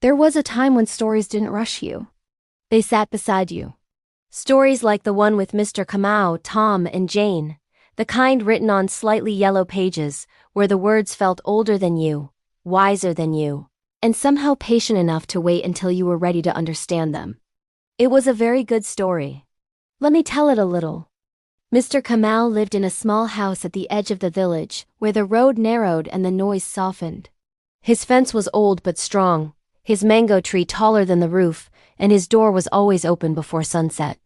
There was a time when stories didn't rush you. They sat beside you. Stories like the one with Mr. Kamau, Tom, and Jane, the kind written on slightly yellow pages, where the words felt older than you, wiser than you, and somehow patient enough to wait until you were ready to understand them. It was a very good story. Let me tell it a little. Mr. Kamau lived in a small house at the edge of the village, where the road narrowed and the noise softened. His fence was old but strong, his mango tree taller than the roof, and his door was always open before sunset.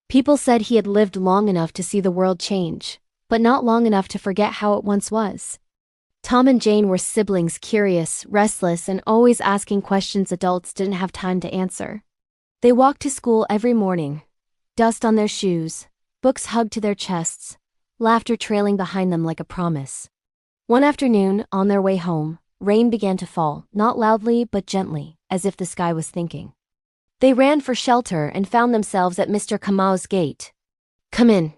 People said he had lived long enough to see the world change, but not long enough to forget how it once was. Tom and Jane were siblings, curious, restless, and always asking questions adults didn't have time to answer. They walked to school every morning, dust on their shoes, books hugged to their chests, laughter trailing behind them like a promise. One afternoon, on their way home, rain began to fall, not loudly but gently, as if the sky was thinking. They ran for shelter and found themselves at Mr. Kamau's gate. "Come in,"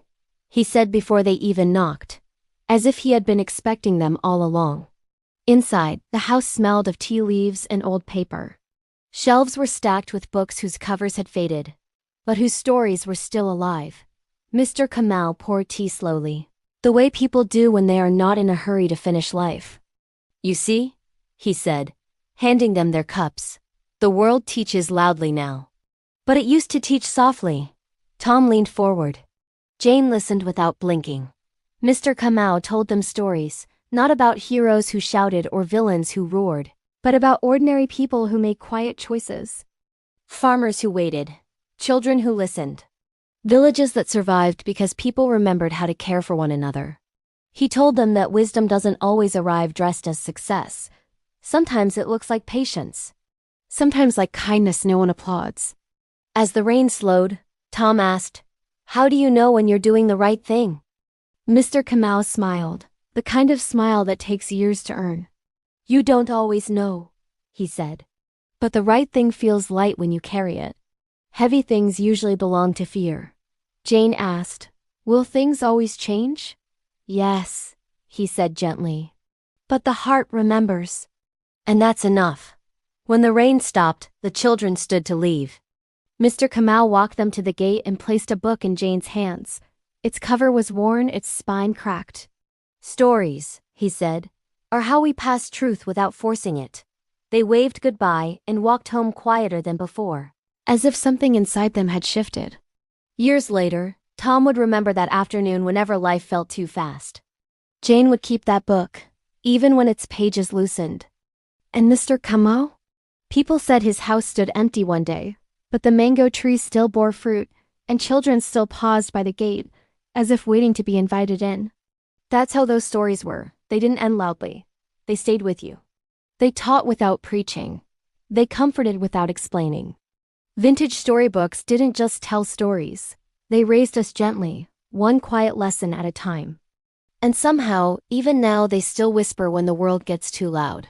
he said before they even knocked, as if he had been expecting them all along. Inside, the house smelled of tea leaves and old paper. Shelves were stacked with books whose covers had faded, but whose stories were still alive. Mr. Kamau poured tea slowly, the way people do when they are not in a hurry to finish life. "You see," he said, handing them their cups, "the world teaches loudly now. But it used to teach softly." Tom leaned forward. Jane listened without blinking. Mr. Kamau told them stories, not about heroes who shouted or villains who roared, but about ordinary people who made quiet choices. Farmers who waited, children who listened, villages that survived because people remembered how to care for one another. He told them that wisdom doesn't always arrive dressed as success. Sometimes it looks like patience. Sometimes like kindness no one applauds. As the rain slowed, Tom asked, "How do you know when you're doing the right thing?" Mr. Kamau smiled, the kind of smile that takes years to earn. "You don't always know," he said. "But the right thing feels light when you carry it. Heavy things usually belong to fear." Jane asked, "Will things always change?" "Yes," he said gently. "But the heart remembers. And that's enough." When the rain stopped, the children stood to leave. Mr. Kamau walked them to the gate and placed a book in Jane's hands. Its cover was worn, its spine cracked. "Stories," he said, "are how we pass truth without forcing it." They waved goodbye and walked home quieter than before, as if something inside them had shifted. Years later, Tom would remember that afternoon whenever life felt too fast. Jane would keep that book, even when its pages loosened. And Mr. Kamau? People said his house stood empty one day, but the mango tree still bore fruit, and children still paused by the gate, as if waiting to be invited in. That's how those stories were. They didn't end loudly. They stayed with you. They taught without preaching. They comforted without explaining. Vintage storybooks didn't just tell stories. They raised us gently, one quiet lesson at a time. And somehow, even now they still whisper when the world gets too loud.